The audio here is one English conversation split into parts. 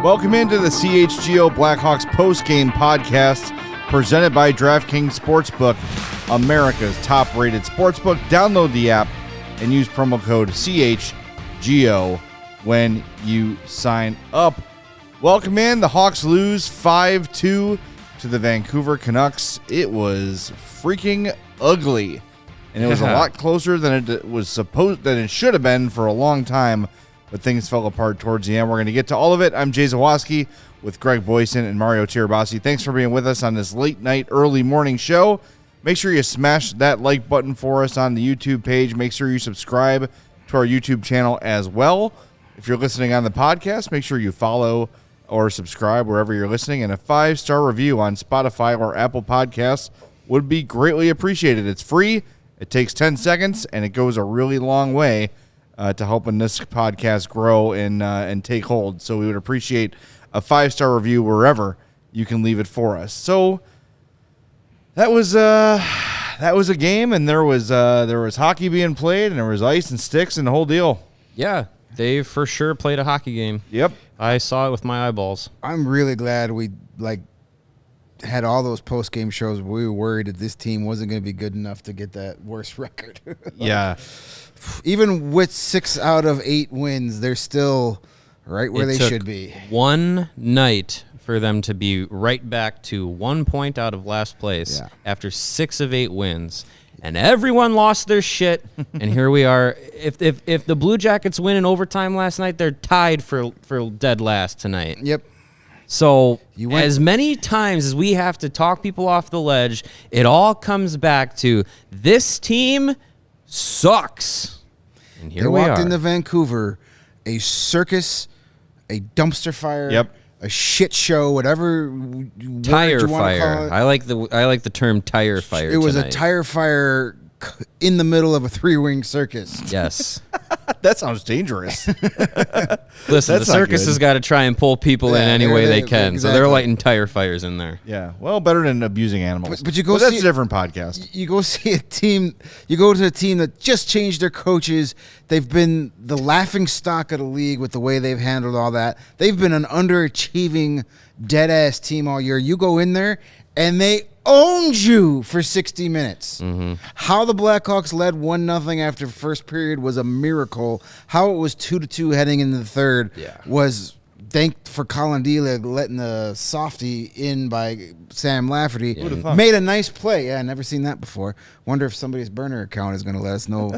Welcome into the CHGO Blackhawks Postgame podcast presented by DraftKings Sportsbook, America's top-rated sportsbook. Download the app and use promo code CHGO when you sign up. Welcome in. The Hawks lose 5-2 to the Vancouver Canucks. It was freaking ugly, and it was a lot closer than it should have been for a long time. But things fell apart towards the end. We're going to get to all of it. I'm Jay Zawaski with Greg Boysen and Mario Tirabassi. Thanks for being with us on this late night, early morning show. Make sure you smash that like button for us on the YouTube page. Make sure you subscribe to our YouTube channel as well. If you're listening on the podcast, make sure you follow or subscribe wherever you're listening. And a 5-star review on Spotify or Apple Podcasts would be greatly appreciated. It's free. It takes 10 seconds, and it goes a really long way to helping this podcast grow and take hold. So we would appreciate a 5-star review wherever you can leave it for us. So that was a game, and there was hockey being played, and there was ice and sticks and the whole deal. Yeah, they for sure played a hockey game. Yep, I saw it with my eyeballs. I'm really glad we had all those post-game shows. We were worried that this team wasn't going to be good enough to get that worst record. Yeah. Even with 6 out of 8 wins, they're still right where they should be. One night for them to be right back to 1 point out of last place after 6 of 8 wins. And everyone lost their shit, and here we are. If the Blue Jackets win in overtime last night, they're tied for dead last tonight. Yep. So as many times as we have to talk people off the ledge, it all comes back to this team sucks. And here we are. They walked into Vancouver, a circus, a dumpster fire, a shit show, whatever tire you fire. Call it. I like the term tire fire. It was a tire fire in the middle of a 3-wing circus. Yes. That sounds dangerous. Listen, the circus has got to try and pull people in any way they can, exactly. so they're lighting tire fires in there. Yeah, well, better than abusing animals. But you go. That's a different podcast. You go see a team. You go to a team that just changed their coaches. They've been the laughing stock of the league with the way they've handled all that. They've been an underachieving, dead-ass team all year. You go in there, and they owned you for 60 minutes. Mm-hmm. How the Blackhawks led 1-0 after first period was a miracle. How it was 2-2 heading into the third was thank for Colin Delia letting the softie in by Sam Lafferty. Yeah. Made a nice play. Yeah, never seen that before. Wonder if somebody's burner account is going to let us know.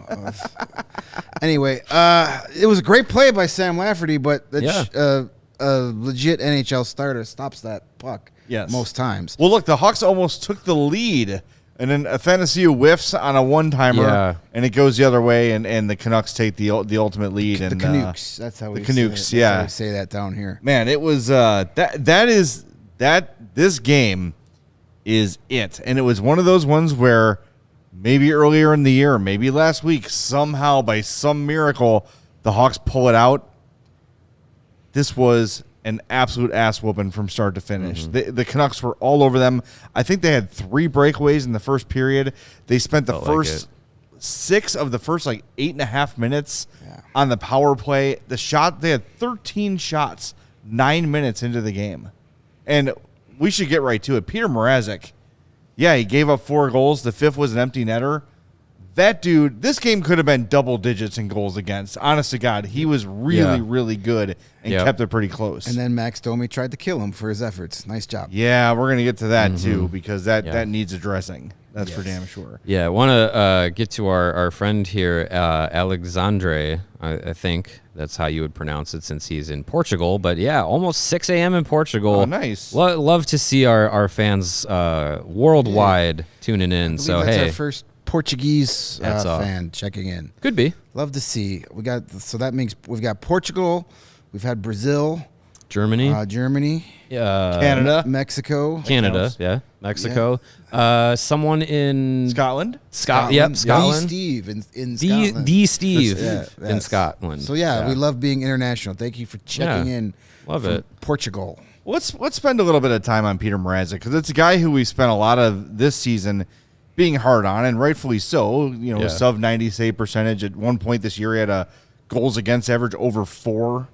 Anyway, it was a great play by Sam Lafferty, but a legit NHL starter stops that puck. Yes. Most times. Well, look, the Hawks almost took the lead, and then Athanasiou whiffs on a one-timer, and it goes the other way, and the Canucks take the ultimate lead. The Canucks. That's how we Canucks, say it. That's how we say that down here. Man, it was this game is it. And it was one of those ones where maybe earlier in the year, maybe last week, somehow by some miracle, the Hawks pull it out. This was an absolute ass whooping from start to finish. Mm-hmm. The Canucks were all over them. I think they had 3 breakaways in the first period. They spent the first 6 of the first 8.5 minutes on the power play. They had 13 shots 9 minutes into the game. And we should get right to it. Petr Mrazek, he gave up 4 goals. The 5th was an empty netter. That dude, this game could have been double digits in goals against. Honest to God, he was really, really good and kept it pretty close. And then Max Domi tried to kill him for his efforts. Nice job. Yeah, we're going to get to that too, because that needs addressing. That's for damn sure. Yeah, I want to get to our friend here, Alexandre, I think that's how you would pronounce it since he's in Portugal. But almost 6 a.m. in Portugal. Oh, nice. Love to see our fans worldwide tuning in. So that's our first Portuguese fan checking in. Could be. Love to see. That means we've got Portugal, we've had Brazil, Germany, Canada, Mexico, Mexico. Someone in Scotland. Scotland. Steve in Scotland. Steve in Scotland. So we love being international. Thank you for checking in. Love it. Portugal. Let's spend a little bit of time on Petr Mrazek, because it's a guy who we spent a lot of this season being hard on, and rightfully so. Sub 90 save percentage. At one point this year, he had a goals against average over 4.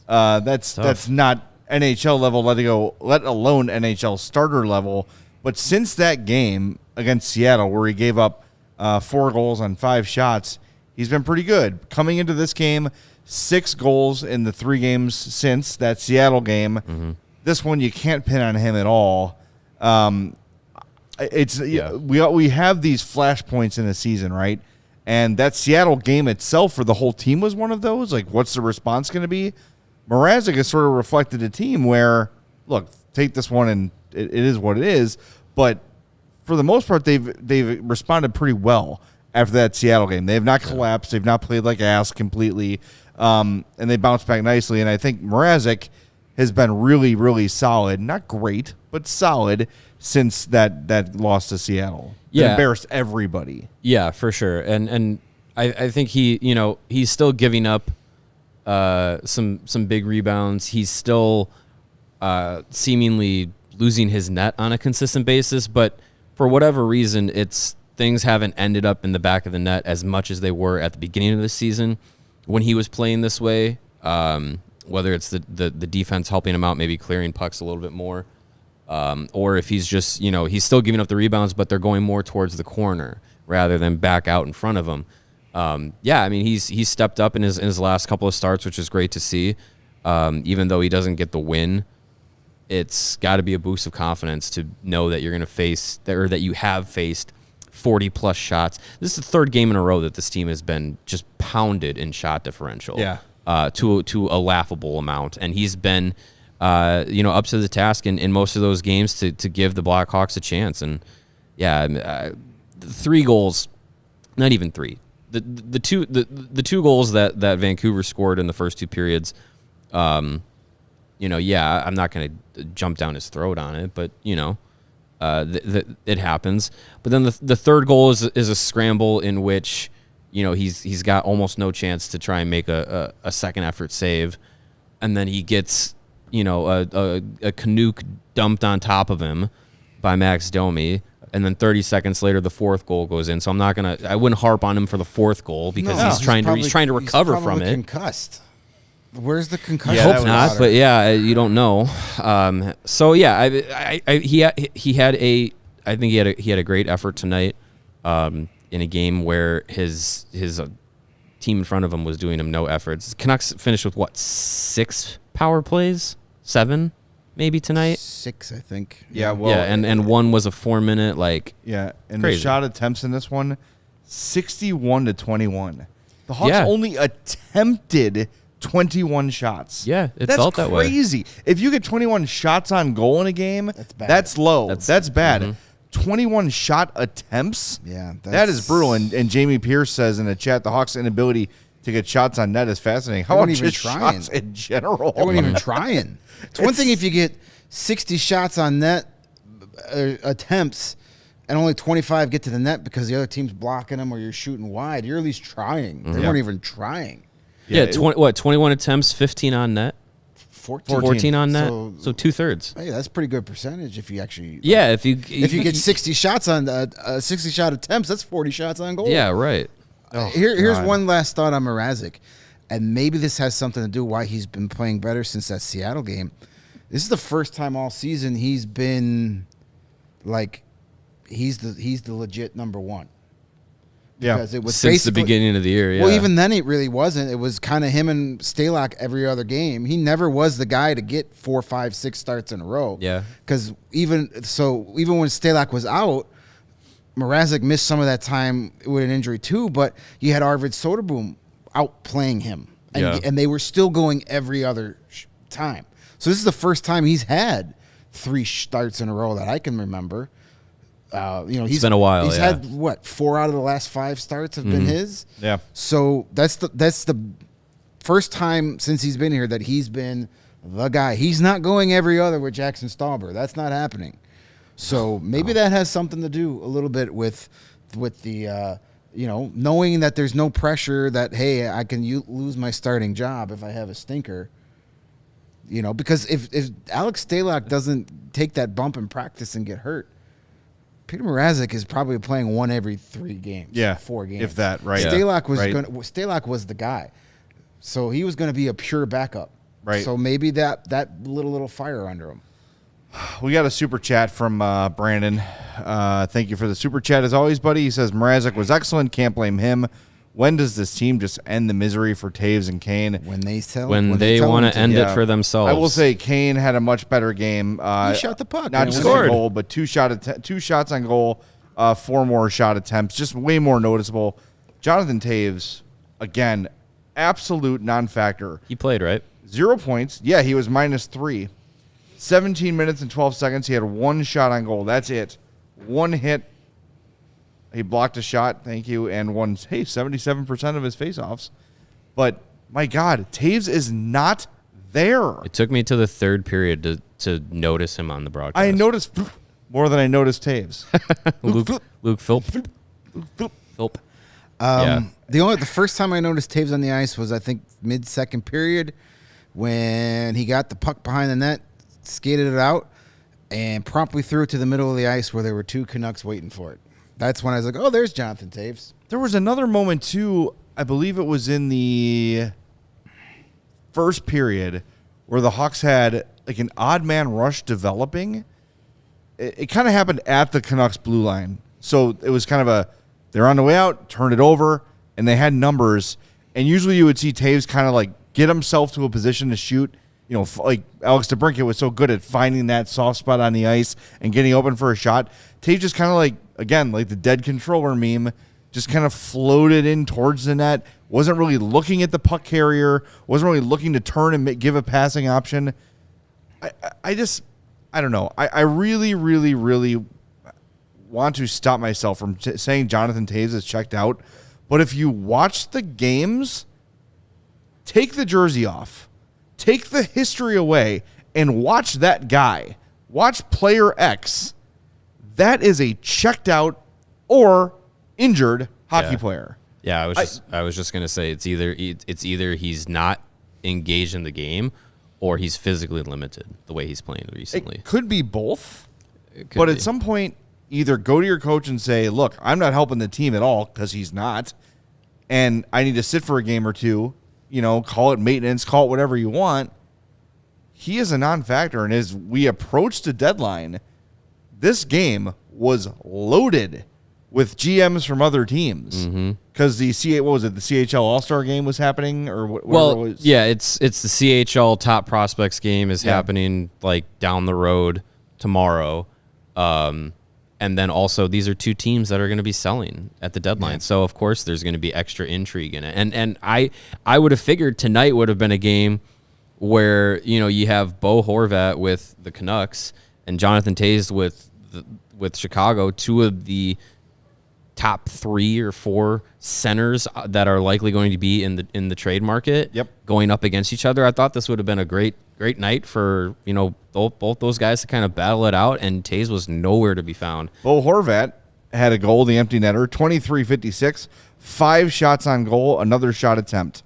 That's not NHL level, let alone NHL starter level. But since that game against Seattle, where he gave up 4 goals on 5 shots, he's been pretty good. Coming into this game, 6 goals in the 3 games since that Seattle game. Mm-hmm. This one you can't pin on him at all. We have these flashpoints in a season, right? And that Seattle game itself for the whole team was one of those. Like, what's the response going to be? Mrazek has sort of reflected a team where, look, take this one and it is what it is. But for the most part, they've responded pretty well after that Seattle game. They have not collapsed. They've not played like ass completely. And they bounced back nicely. And I think Mrazek has been really, really solid. Not great, but solid since that loss to Seattle. It embarrassed everybody. Yeah, for sure. And I think he's still giving up some big rebounds. He's still seemingly losing his net on a consistent basis, but for whatever reason, things haven't ended up in the back of the net as much as they were at the beginning of the season when he was playing this way. Whether it's the defense helping him out, maybe clearing pucks a little bit more, or if he's just, he's still giving up the rebounds, but they're going more towards the corner rather than back out in front of him. He's stepped up in his last couple of starts, which is great to see. Even though he doesn't get the win, it's got to be a boost of confidence to know that you're going to face, or that you have faced 40-plus shots. This is the 3rd game in a row that this team has been just pounded in shot differential. Yeah. To a laughable amount, and he's been, up to the task in most of those games to give the Blackhawks a chance. And 3 goals, not even 3. The two goals that Vancouver scored in the first 2 periods. I'm not going to jump down his throat on it, but it happens. But then the 3rd goal is a scramble in which, he's got almost no chance to try and make a second effort save, and then he gets a Ca-Nuked dumped on top of him by Max Domi, and then 30 seconds later the 4th goal goes in. So I wouldn't harp on him for the 4th goal because he's trying to recover from it. Concussed. Where's the concussion? I hope not, but you don't know. He had a great effort tonight. In a game where his team in front of him was doing him no efforts. Canucks finished with 6 power plays? 7 maybe tonight? 6, I think. Yeah, well, and one was a 4-minute, and crazy. The shot attempts in this one, 61-21. The Hawks only attempted 21 shots. Yeah, it felt that way. That's crazy. If you get 21 shots on goal in a game, that's low. That's bad. Mm-hmm. 21 shot attempts? Yeah. That is brutal. And Jamie Pierce says in the chat, the Hawks' inability to get shots on net is fascinating. How about just shots in general? They weren't even trying. It's one thing if you get 60 shots on net attempts and only 25 get to the net because the other team's blocking them or you're shooting wide. You're at least trying. They weren't even trying. Yeah, 21 attempts, 15 on net? 14 on net, so 2/3. Hey, that's a pretty good percentage if you actually. Yeah, if you get 60 shots on 60 shot attempts, that's 40 shots on goal. Yeah, right. Here's one last thought on Mrazek, and maybe this has something to do why he's been playing better since that Seattle game. This is the first time all season he's been he's the legit number 1. Because it was since the beginning of the year. Yeah. Well, even then it really wasn't. It was kind of him and Stalock every other game. He never was the guy to get 4, 5, 6 starts in a row. Yeah. Because even when Stalock was out, Mrazek missed some of that time with an injury too. But you had Arvid Soderblom outplaying him, and they were still going every other time. So this is the first time he's had 3 starts in a row that I can remember. It's been a while. He's had 4 out of the last 5 starts have been his. Yeah. So that's the first time since he's been here that he's been the guy. He's not going every other with Jackson Stauber. That's not happening. So maybe that has something to do a little bit with the knowing that there's no pressure that hey I can lose my starting job if I have a stinker. Because if Alex Stalock doesn't take that bump in practice and get hurt. Petr Mrazek is probably playing 1 every 3 games. Yeah, 4 games. if that, right. Stalock was the guy. So he was going to be a pure backup. Right. So maybe that little fire under him. We got a super chat from Brandon. Thank you for the super chat as always, buddy. He says Mrazek was excellent. Can't blame him. When does this team just end the misery for Taves and Kane? When they want to end it for themselves. I will say Kane had a much better game. He shot the puck. Not just a goal, but two shots on goal, 4 more shot attempts. Just way more noticeable. Jonathan Taves, again, absolute non-factor. He played, right? 0 points. Yeah, he was -3. 17 minutes and 12 seconds. He had 1 shot on goal. That's it. 1 hit. He blocked a shot, thank you, and won 77% of his faceoffs. But, my God, Taves is not there. It took me to the third period to notice him on the broadcast. I noticed more than I noticed Taves. Luke Philp. The first time I noticed Taves on the ice was, I think, mid-second period when he got the puck behind the net, skated it out, and promptly threw it to the middle of the ice where there were 2 Canucks waiting for it. That's when I was like, oh, there's Jonathan Taves. There was another moment, too, I believe it was in the first period, where the Hawks had like an odd man rush developing. It kind of happened at the Canucks blue line. So it was kind of they're on the way out, turned it over, and they had numbers. And usually you would see Taves kind of like get himself to a position to shoot. You know, like Alex DeBrincat was so good at finding that soft spot on the ice and getting open for a shot. Taves just kind of like, again, like the dead controller meme, just kind of floated in towards the net, wasn't really looking at the puck carrier, wasn't really looking to turn and give a passing option. I don't know. I really, really, really want to stop myself from saying Jonathan Taves is checked out. But if you watch the games, take the jersey off. Take the history away and watch that guy. Watch player X. That is a checked out or injured hockey player. Yeah, I was just gonna say it's either he's not engaged in the game or he's physically limited the way he's playing recently. It could be both. At some point, either go to your coach and say, "Look, I'm not helping the team at all because he's not, and I need to sit for a game or two." You know, call it maintenance, call it whatever you want. He is a non-factor, and as we approach the deadline, this game was loaded with GMs from other teams because the CHL All-Star game was happening or whatever it was. Yeah, it's the CHL Top Prospects game is happening like down the road tomorrow. And then also these are 2 teams that are going to be selling at the deadline. Yeah. So, of course, there's going to be extra intrigue in it. And I would have figured tonight would have been a game where, you know, you have Bo Horvat with the Canucks and Jonathan Taves with Chicago, 2 of the top 3 or 4 centers that are likely going to be in the trade market going up against each other. I thought this would have been a great night for, you know, both those guys to kind of battle it out, and Taves was nowhere to be found. Bo Horvat had a goal, the empty netter, 23-56, 5 shots on goal, another shot attempt.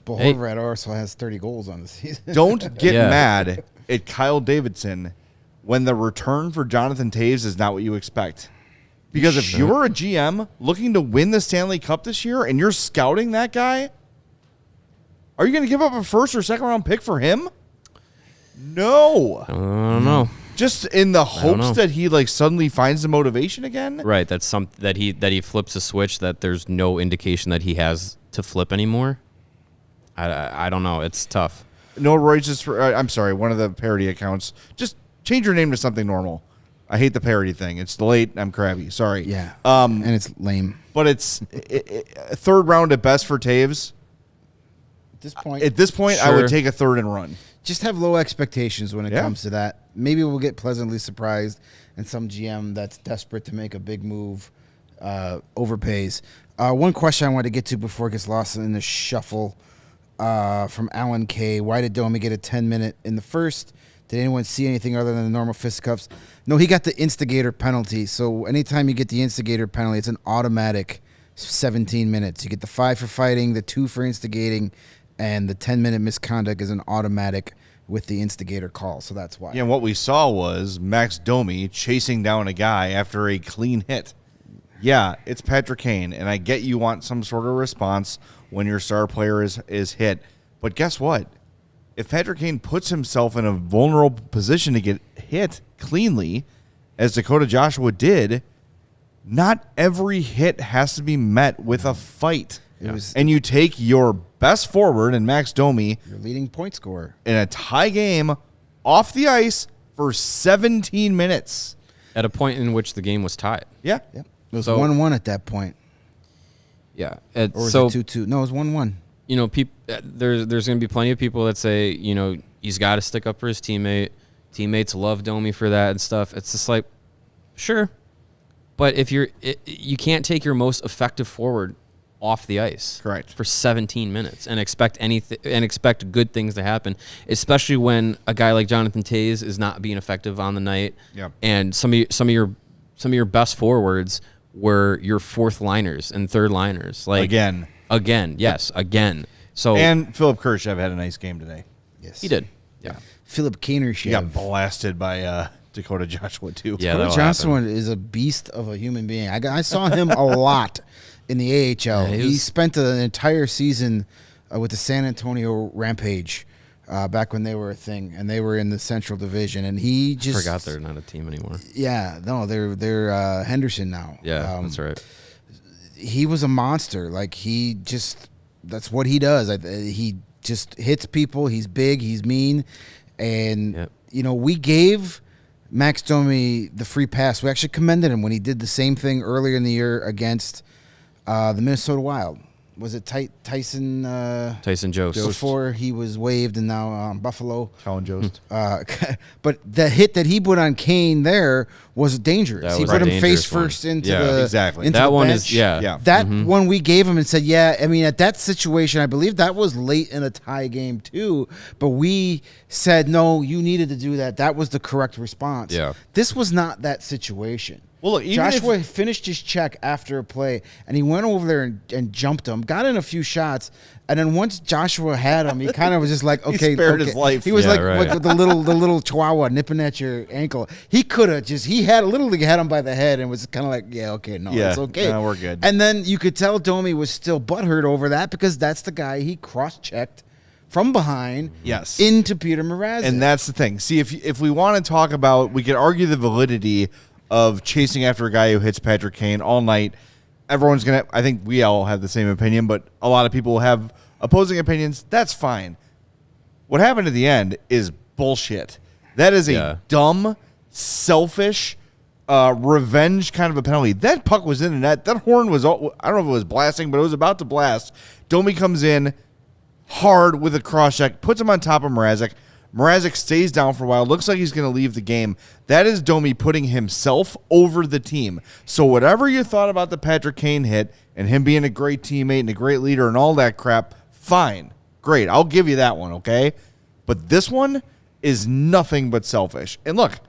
Bo Horvat also has 30 goals on the season. Don't get mad at Kyle Davidson when the return for Jonathan Taves is not what you expect. Because if you're a GM looking to win the Stanley Cup this year and you're scouting that guy, are you going to give up a first or second round pick for him? No. I don't know. Just in the hopes that he like suddenly finds the motivation again? Right, that's that he flips a switch that there's no indication that he has to flip anymore. I don't know. It's tough. No, Roy's just I'm sorry, one of the parody accounts. Just change your name to something normal. I hate the parody thing. It's late. I'm crabby. Sorry. Yeah. And it's lame. But it's third round at best for Taves. At this point, sure. I would take a third and run. Just have low expectations when it comes to that. Maybe we'll get pleasantly surprised, and some GM that's desperate to make a big move overpays. One question I wanted to get to before it gets lost in the shuffle from Alan K. Why did Domi get a 10-minute in the first? Did anyone see anything other than the normal fisticuffs? No, he got the instigator penalty. So anytime you get the instigator penalty, it's an automatic 17 minutes. You get the 5 for fighting, the 2 for instigating, and the 10-minute misconduct is an automatic with the instigator call. So that's why. Yeah, and what we saw was Max Domi chasing down a guy after a clean hit. Yeah, it's Patrick Kane, and I get you want some sort of response when your star player is hit. But guess what? if Patrick Kane puts himself in a vulnerable position to get hit cleanly, as Dakota Joshua did, not every hit has to be met with a fight. And you take your best forward and Max Domi, your leading point scorer, in a tie game off the ice for 17 minutes. At a point in which the game was tied. Yeah. It was 1-1 at that point. Yeah. Or was it 2-2? No, it was 1-1. You know, there's going to be plenty of people that say, you know, he's got to stick up for his teammate. Teammates love Domi for that and stuff. It's just like, sure. But if you can't take your most effective forward off the ice, correct, for 17 minutes and expect good things to happen, especially when a guy like Jonathan Toews is not being effective on the night. Yep. And some of your best forwards were your fourth liners and third liners. Like again. So and Philip Kurashev had a nice game today. Yes, he did. Yeah. Philip Kurashev. He got blasted by Dakota Joshua too. Yeah, Dakota Joshua is a beast of a human being. I saw him a lot in the AHL. He spent an entire season with the San Antonio Rampage back when they were a thing, and they were in the Central Division. And he just I forgot they're not a team anymore. Yeah, no, they're Henderson now. Yeah, that's right. He was a monster. Like that's what he does. He just hits people. He's big. He's mean, and you know, we gave Max Domi the free pass. We actually commended him when he did the same thing earlier in the year against the Minnesota Wild. Was it Tyson Jost before he was waived, and now Buffalo? Colin Jost. But the hit that he put on Kane there was dangerous. He put him face first into the exactly. into that the one bench. is yeah. That one we gave him and said, yeah. I mean, at that situation, I believe that was late in a tie game too. But we said no, you needed to do that. That was the correct response. Yeah. This was not that situation. Well, look, Joshua finished his check after a play, and he went over there and jumped him, got in a few shots, and then once Joshua had him, he kind of was just like, okay, he spared his life. He was like the little chihuahua nipping at your ankle. He could have literally had him by the head and was kind of like, yeah, okay, no, it's okay, no, we're good. And then you could tell Domi was still butthurt over that because that's the guy he cross-checked from behind into Petr Mrazek. And that's the thing. See, if we want to talk about, we could argue the validity of chasing after a guy who hits Patrick Kane all night. Everyone's going to, I think we all have the same opinion, but a lot of people have opposing opinions. That's fine. What happened at the end is bullshit. That is a dumb, selfish, revenge kind of a penalty. That puck was in the net. That horn was, I don't know if it was blasting, but it was about to blast. Domi comes in hard with a cross check, puts him on top of Mrazek. Mrazek stays down for a while. Looks like he's going to leave the game. That is Domi putting himself over the team. So whatever you thought about the Patrick Kane hit and him being a great teammate and a great leader and all that crap, fine. Great. I'll give you that one, okay? But this one is nothing but selfish. And look,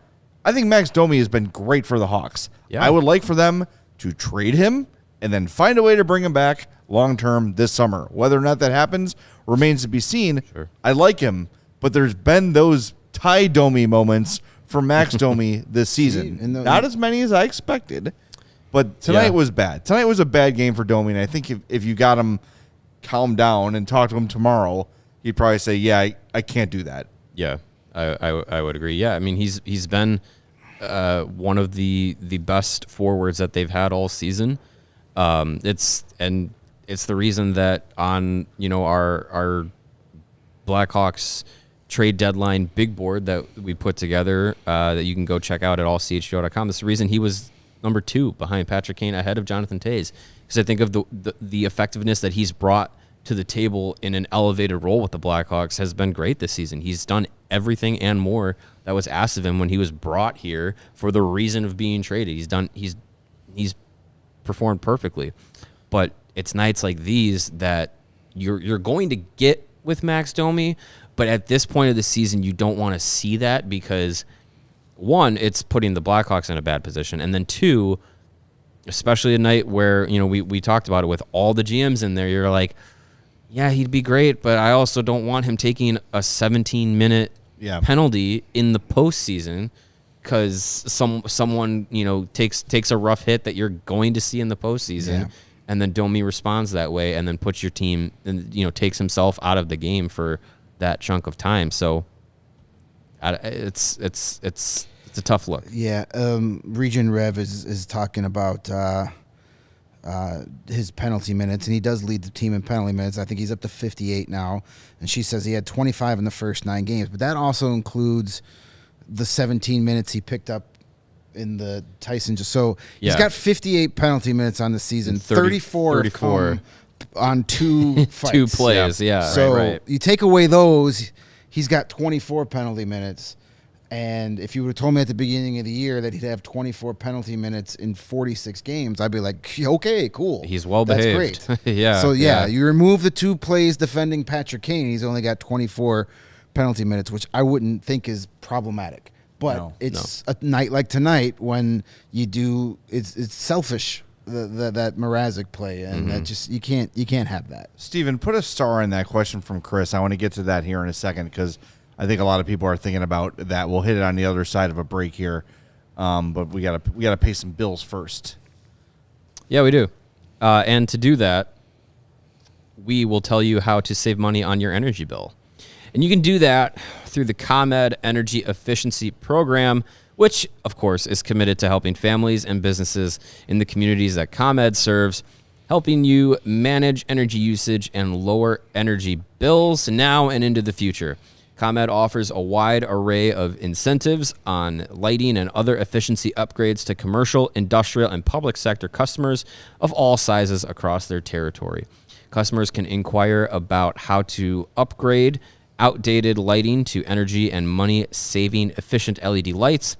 I think Max Domi has been great for the Hawks. Yeah. I would like for them to trade him and then find a way to bring him back long-term this summer. Whether or not that happens remains to be seen. Sure. I like him. But there's been those Ty Domi moments for Max Domi this season. Not as many as I expected, but tonight was bad. Tonight was a bad game for Domi, and I think if you got him calmed down and talk to him tomorrow, he'd probably say, yeah, I can't do that. Yeah, I would agree. Yeah, I mean, he's been one of the best forwards that they've had all season. It's the reason that on, you know, our Blackhawks trade deadline big board that we put together that you can go check out at allchgo.com. That's the reason he was number 2 behind Patrick Kane ahead of Jonathan Toews, because I think of the effectiveness that he's brought to the table in an elevated role with the Blackhawks has been great this season. He's done everything and more that was asked of him when he was brought here for the reason of being traded. He's performed perfectly. But it's nights like these that you're going to get with Max Domi. But at this point of the season, you don't want to see that because, one, it's putting the Blackhawks in a bad position. And then, two, especially a night where, you know, we talked about it with all the GMs in there, you're like, yeah, he'd be great, but I also don't want him taking a 17-minute penalty in the postseason because someone, you know, takes a rough hit that you're going to see in the postseason. And then Domi responds that way and then puts your team and, you know, takes himself out of the game for that chunk of time. So it's a tough look. Yeah, Region Rev is talking about his penalty minutes, and he does lead the team in penalty minutes. I think he's up to 58 now, and she says he had 25 in the first 9 games, but that also includes the 17 minutes he picked up in the Tyson. So he's got 58 penalty minutes on the season, 34 on 2 fights. 2 plays, So right. you take away those, he's got 24 penalty minutes. And if you would have told me at the beginning of the year that he'd have 24 penalty minutes in 46 games, I'd be like, okay, cool. He's well behaved. That's great. So, you remove the 2 plays defending Patrick Kane, he's only got 24 penalty minutes, which I wouldn't think is problematic. But it's a night like tonight when you do it's selfish, that Mrazek play, and that just you can't have that. Steven, put a star in that question from Chris. I want to get to that here in a second because I think a lot of people are thinking about that. We'll hit it on the other side of a break here, but we gotta pay some bills first. Yeah, we do. And to do that, we will tell you how to save money on your energy bill. And you can do that through the ComEd Energy Efficiency Program, which, of course, is committed to helping families and businesses in the communities that ComEd serves, helping you manage energy usage and lower energy bills now and into the future. ComEd offers a wide array of incentives on lighting and other efficiency upgrades to commercial, industrial, and public sector customers of all sizes across their territory. Customers can inquire about how to upgrade outdated lighting to energy and money-saving efficient LED lights,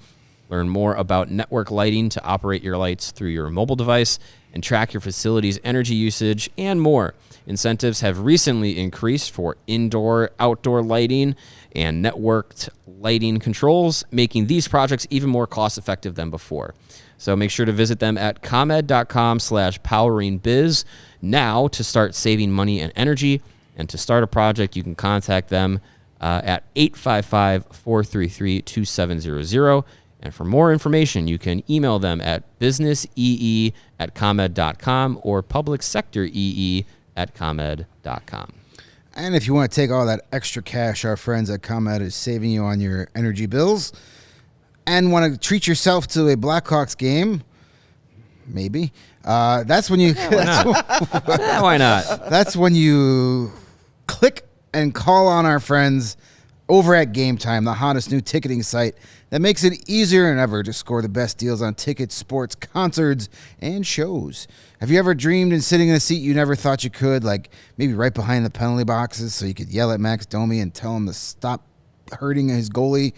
learn more about network lighting to operate your lights through your mobile device, and track your facility's energy usage, and more. Incentives have recently increased for indoor, outdoor lighting and networked lighting controls, making these projects even more cost-effective than before. So make sure to visit them at comed.com/poweringbiz now to start saving money and energy. And to start a project, you can contact them at 855-433-2700. And for more information, you can email them at businessee@comed.com or publicsectoree@comed.com. And if you want to take all that extra cash our friends at ComEd is saving you on your energy bills and want to treat yourself to a Blackhawks game, maybe, that's when you... Why not? That's when you click and call on our friends over at Game Time, the hottest new ticketing site that makes it easier than ever to score the best deals on tickets, sports, concerts, and shows. Have you ever dreamed of sitting in a seat you never thought you could, like maybe right behind the penalty boxes so you could yell at Max Domi and tell him to stop hurting his goalie?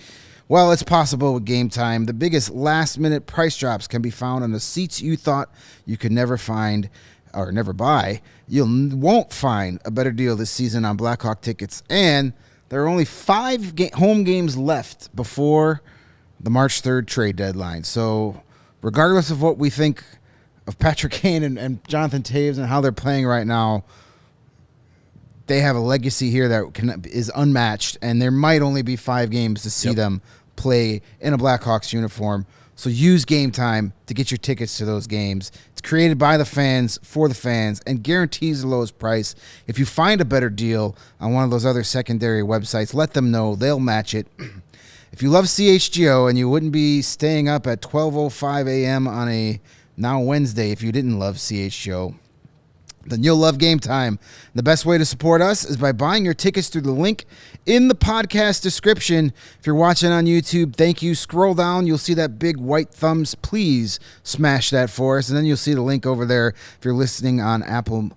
Well, it's possible with Game Time. The biggest last-minute price drops can be found on the seats you thought you could never find or never buy. You won't find a better deal this season on Blackhawk tickets, and there are only 5 home games left before the March 3rd trade deadline. So regardless of what we think of Patrick Kane and Jonathan Taves and how they're playing right now, they have a legacy here that is unmatched, and there might only be 5 games to see them play in a Blackhawks uniform. So use Game Time to get your tickets to those games. It's created by the fans, for the fans, and guarantees the lowest price. If you find a better deal on one of those other secondary websites, let them know. They'll match it. If you love CHGO and you wouldn't be staying up at 12:05 a.m. on a now Wednesday if you didn't love CHGO, then you'll love Game Time. The best way to support us is by buying your tickets through the link in the podcast description. If you're watching on YouTube, thank you. Scroll down. You'll see that big white thumbs. Please smash that for us. And then you'll see the link over there if you're listening on Apple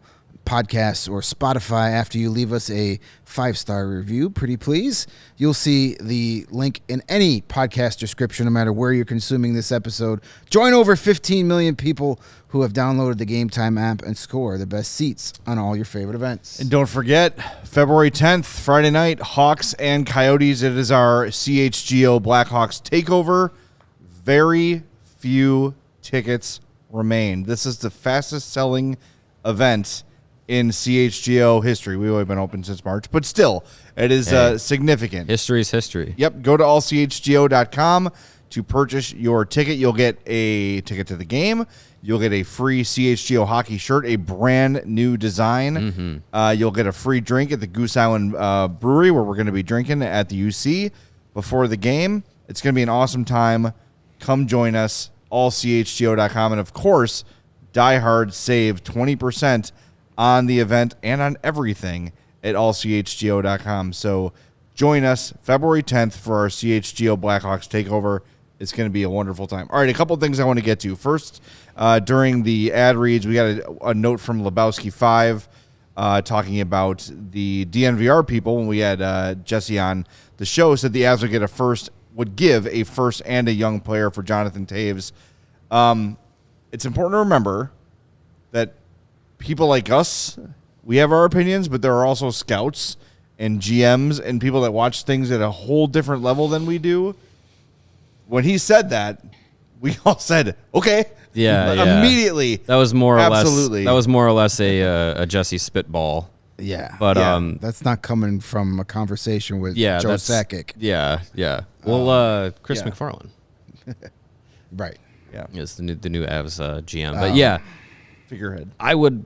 Podcasts or Spotify. After you leave us a 5-star review, pretty please, you'll see the link in any podcast description, no matter where you're consuming this episode. Join over 15 million people who have downloaded the Game Time app and score the best seats on all your favorite events. And don't forget, February 10th, Friday night, Hawks and Coyotes. It is our CHGO Blackhawks takeover. Very few tickets remain. This is the fastest selling event in CHGO history. We've only been open since March, but still, it is significant. History is history. Yep. Go to allchgo.com to purchase your ticket. You'll get a ticket to the game. You'll get a free CHGO hockey shirt, a brand new design. You'll get a free drink at the Goose Island Brewery, where we're going to be drinking at the UC before the game. It's going to be an awesome time. Come join us, allchgo.com. And, of course, Die Hard save 20% on the event and on everything at allchgo.com. So join us February 10th for our CHGO Blackhawks takeover. It's going to be a wonderful time. All right, a couple of things I want to get to. First, during the ad reads, we got a note from Lebowski 5 talking about the DNVR people. When we had Jesse on the show, said the Avs would give a first and a young player for Jonathan Toews. It's important to remember that people like us, we have our opinions, but there are also scouts and GMs and people that watch things at a whole different level than we do. When he said that, we all said, okay. Yeah. Immediately. That was more or Absolutely. less. That was more or less a Jesse spitball. Yeah. But that's not coming from a conversation with Joe Sakic. Yeah. Well, Chris McFarland. Right. Yeah. Is the new Avs GM. But yeah, Figurehead. I would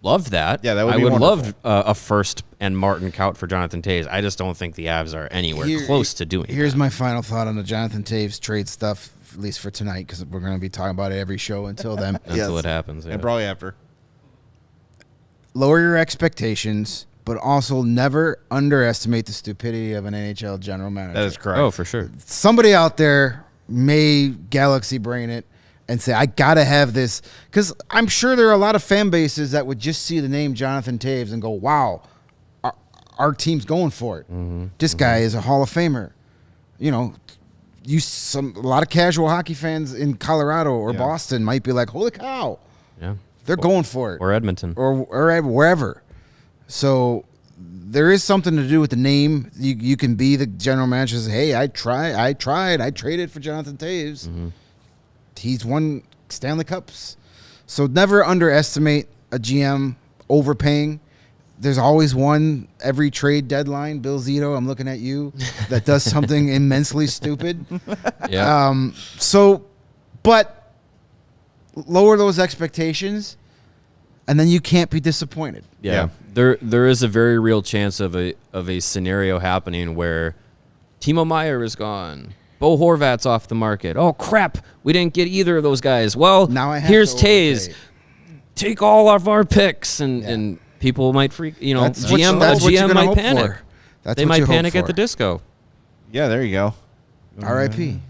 love that. Yeah, that would I be would wonderful. love a first and Martin Kaut for Jonathan Toews. I just don't think the Avs are anywhere close to doing Here's that. my final thought on the Jonathan Toews trade stuff, at least for tonight, because we're going to be talking about it every show until then. Until it happens. Yeah. And probably after. Lower your expectations, but also never underestimate the stupidity of an NHL general manager. That is correct. Oh, for sure. Somebody out there may galaxy brain it and say, I got to have this. Because I'm sure there are a lot of fan bases that would just see the name Jonathan Toews and go, wow, our team's going for it. This guy is a Hall of Famer. You know, a lot of casual hockey fans in Colorado or Boston might be like, holy cow. Yeah. They're going for it. Or Edmonton. Or wherever. So there is something to do with the name. You can be the general manager and say, hey, I traded for Jonathan Toews. He's won Stanley Cups. So never underestimate a GM overpaying. There's always one every trade deadline, Bill Zito, I'm looking at you, that does something immensely stupid. Yeah. But lower those expectations, and then you can't be disappointed. Yeah. There is a very real chance of a scenario happening where Timo Meier is gone. Bo Horvat's off the market. Oh, crap. We didn't get either of those guys. Well, Now I have here's to Toews. overpay. Take all of our picks, and people might freak. You know, That's what you're GM gonna might hope panic. for. That's They what might you hope panic at for. the disco. Yeah, there you go. R.I.P.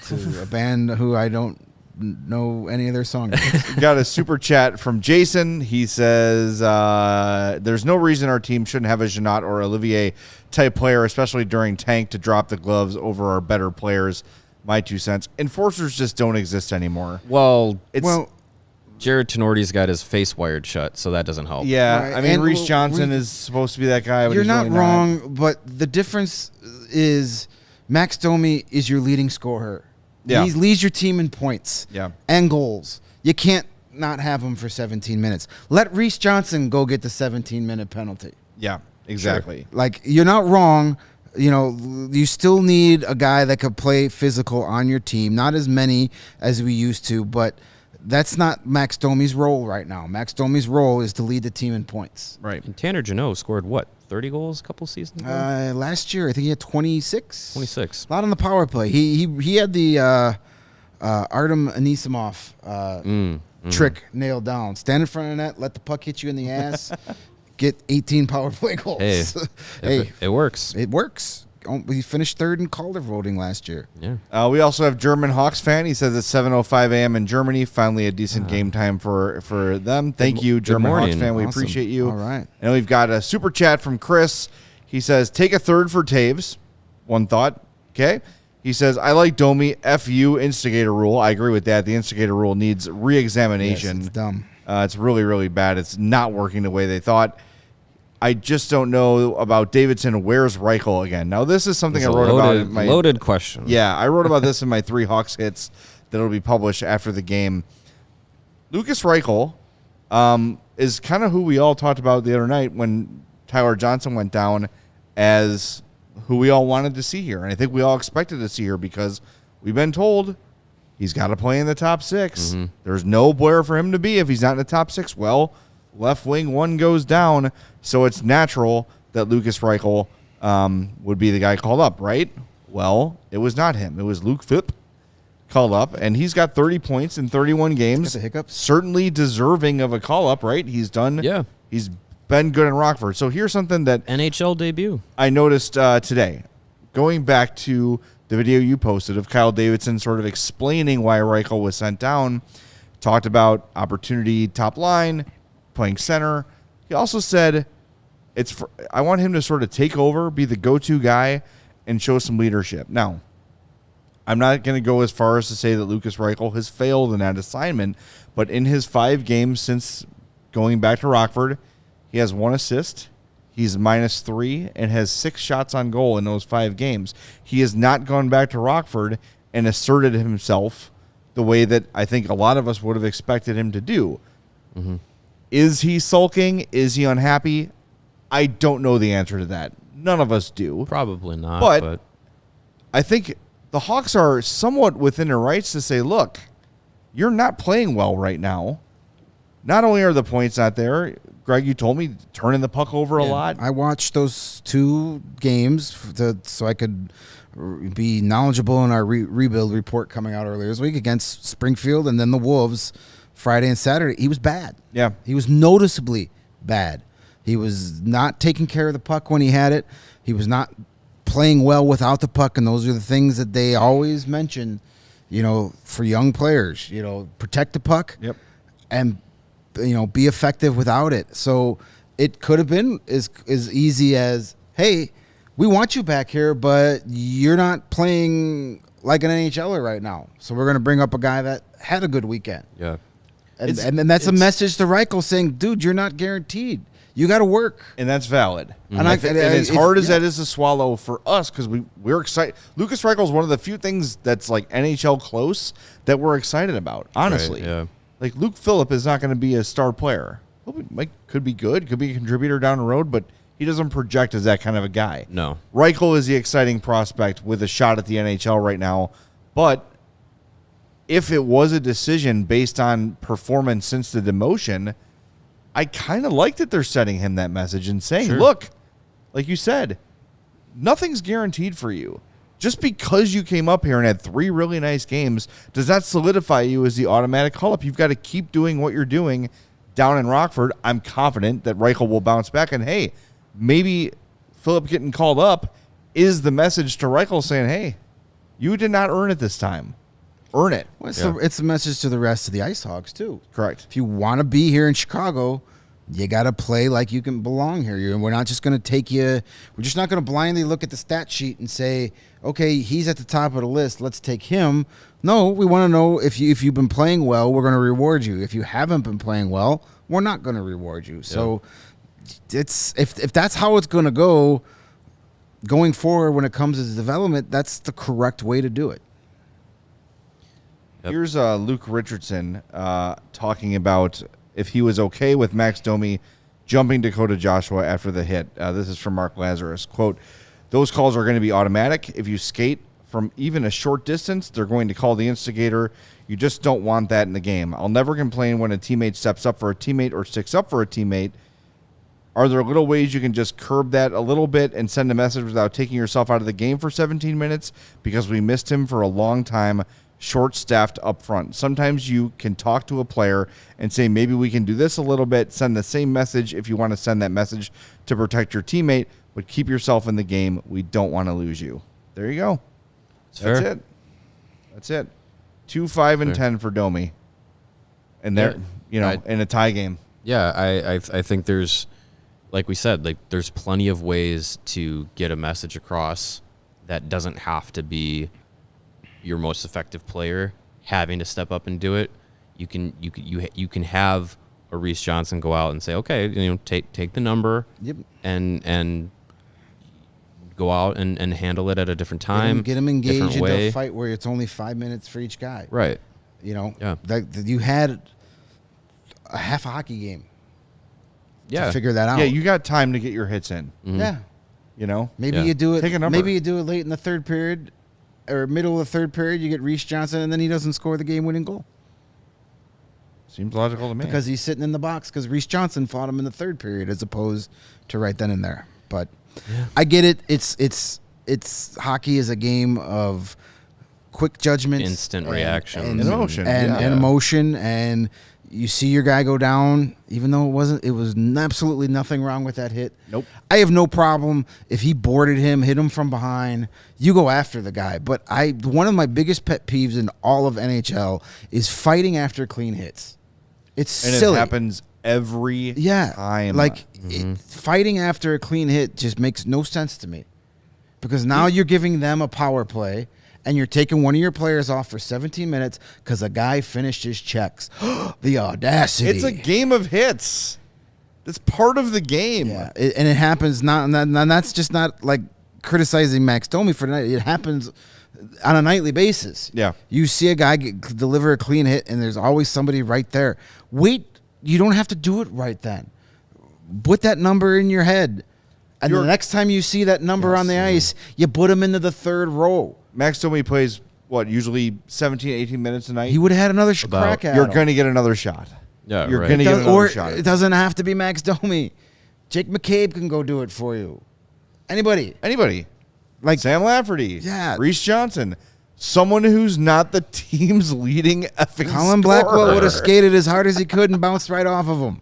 to a band who I don't know any of their songs. We got a super chat from Jason. He says, there's no reason our team shouldn't have a Jeanot or Olivier type player, especially during tank, to drop the gloves over our better players. My 2 cents. Enforcers just don't exist anymore. Well, It's Jared Tenorti's got his face wired shut, so that doesn't help. yeah. Right, I mean, and Reese Johnson is supposed to be that guy. But You're he's not really wrong, but the difference is Max Domi is your leading scorer. Yeah. He leads your team in points and goals. You can't not have him for 17 minutes. Let Reese Johnson go get the 17-minute penalty. Yeah, exactly. Like, you're not wrong. You know, you still need a guy that could play physical on your team. Not as many as we used to, but that's not Max Domi's role right now. Max Domi's role is to lead the team in points. Right. And Tanner Jeannot scored, 30 goals a couple seasons ago? Last year, I think he had 26. 26. A lot on the power play. He had the Artem Anisimov trick nailed down. Stand in front of the net, let the puck hit you in the ass, get 18 power play goals. Hey, it works. It works. We finished third in Calder voting last year. Yeah. We also have German Hawks fan. He says it's 7:05 a.m. in Germany. Finally, a decent game time for them. Thank you, German Hawks morning. fan. We Awesome. appreciate you. All right. And we've got a super chat from Chris. He says, take a third for Toews. One thought. Okay. He says, I like Domi. FU instigator rule. I agree with that. The instigator rule needs re-examination. Yes, it's dumb. It's really, really bad. It's not working the way they thought. I just don't know about Davidson. Where's Reichel again? Now, this is something It's I wrote about in my loaded question. Yeah, I wrote about this in my 3 Hawks hits that'll be published after the game. Lucas Reichel is kind of who we all talked about the other night when Tyler Johnson went down as who we all wanted to see here. And I think we all expected to see her because we've been told he's got to play in the top 6. Mm-hmm. There's nowhere for him to be if he's not in the top 6. Well, left wing 1 goes down, so it's natural that Lukas Reichel would be the guy called up, right? Well, it was not him. It was Luke Philipp called up, and he's got 30 points in 31 games. Got the hiccups. Certainly deserving of a call-up, right? He's done. Yeah. He's been good in Rockford. So here's something that NHL debut. I noticed today. Going back to the video you posted of Kyle Davidson sort of explaining why Reichel was sent down, talked about opportunity top line, playing center. He also said, I want him to sort of take over, be the go-to guy, and show some leadership. Now, I'm not going to go as far as to say that Lukas Reichel has failed in that assignment, but in his 5 games since going back to Rockford, he has 1 assist, he's -3, and has 6 shots on goal in those 5 games. He has not gone back to Rockford and asserted himself the way that I think a lot of us would have expected him to do. Mm-hmm. Is he sulking? Is he unhappy? I don't know the answer to that. None of us do. Probably not. But I think the Hawks are somewhat within their rights to say, look, you're not playing well right now. Not only are the points not there, Greg, you told me turning the puck over a lot. I watched those 2 games so I could be knowledgeable in our rebuild report coming out earlier this week against Springfield and then the Wolves Friday and Saturday. He was bad. Yeah. He was noticeably bad. He was not taking care of the puck when he had it. He was not playing well without the puck, and those are the things that they always mention, for young players. Protect the puck. Yep. And be effective without it. So it could have been as easy as, hey, we want you back here, but you're not playing like an NHLer right now. So we're going to bring up a guy that had a good weekend. Yeah. And that's a message to Reichel saying, dude, you're not guaranteed. You got to work. And that's valid. Mm-hmm. And as hard as that is to swallow for us, because we're excited. Lukas Reichel is one of the few things that's like NHL close that we're excited about, honestly. Right, yeah. Like Luke Philipp is not going to be a star player. Could be good, could be a contributor down the road, but he doesn't project as that kind of a guy. No. Reichel is the exciting prospect with a shot at the NHL right now. But if it was a decision based on performance since the demotion, I kind of like that they're sending him that message and saying, look, like you said, nothing's guaranteed for you. Just because you came up here and had 3 really nice games does not solidify you as the automatic call-up. You've got to keep doing what you're doing down in Rockford. I'm confident that Reichel will bounce back. And, hey, maybe Philipp getting called up is the message to Reichel saying, hey, you did not earn it this time. Earn it. Well, it's a message to the rest of the Ice Hogs, too. Correct. If you want to be here in Chicago, you got to play like you can belong here. We're not just going to we're just not going to blindly look at the stat sheet and say, okay, he's at the top of the list, let's take him. No, we want to know if you've been playing well, we're going to reward you. If you haven't been playing well, we're not going to reward you. So it's if that's how it's going to go going forward when it comes to development, that's the correct way to do it. Yep. Here's Luke Richardson talking about if he was okay with Max Domi jumping Dakota Joshua after the hit. This is from Mark Lazarus. Quote, those calls are going to be automatic. If you skate from even a short distance, they're going to call the instigator. You just don't want that in the game. I'll never complain when a teammate steps up for a teammate or sticks up for a teammate. Are there little ways you can just curb that a little bit and send a message without taking yourself out of the game for 17 minutes? Because we missed him for a long time, short-staffed up front. Sometimes you can talk to a player and say, maybe we can do this a little bit, send the same message if you want to send that message to protect your teammate, but keep yourself in the game. We don't want to lose you. There you go. That's it. 2, 5, and 10 for Domi. And they're, in a tie game. Yeah, I think there's, like we said, like there's plenty of ways to get a message across that doesn't have to be your most effective player having to step up and do it. You can have a Reese Johnson go out and say, okay, take the number and go out and handle it at a different time. Get him engaged in a fight where it's only 5 minutes for each guy. Right. You had a half a hockey game. Yeah. To figure that out. Yeah, you got time to get your hits in. Mm-hmm. Yeah. You know, Maybe you do it. Take a number. Maybe you do it late in the third period, or middle of the third period. You get Reese Johnson, and then he doesn't score the game-winning goal seems logical to me. because he's sitting in the box because Reese Johnson fought him in the third period as opposed to right then and there. But I get it. It's hockey is a game of quick judgments, Instant reaction. and emotion, and emotion, and you see your guy go down, even though it was absolutely nothing wrong with that hit. Nope. I have no problem if he boarded him, hit him from behind. You go after the guy. But one of my biggest pet peeves in all of NHL is fighting after clean hits. It's and silly. it happens every time. Like fighting after a clean hit just makes no sense to me, because now you're giving them a power play. And you're taking one of your players off for 17 minutes because a guy finished his checks. The audacity. It's a game of hits. That's part of the game. Yeah, and it happens not, and that's just not like criticizing Max Domi for tonight. It happens on a nightly basis. Yeah. You see a guy deliver a clean hit, and there's always somebody right there. Wait, you don't have to do it right then. Put that number in your head. And the next time you see that number on the ice, you put him into the third row. Max Domi plays, usually 17, 18 minutes a night? He would have had another crack at You're him. going to get another shot. Yeah, You're right. going to get another shot. It doesn't have to be Max Domi. Jake McCabe can go do it for you. Anybody. Like Sam Lafferty. Yeah. Reese Johnson. Someone who's not the team's leading effing Colin scorer. Blackwell would have skated as hard as he could and bounced right off of him.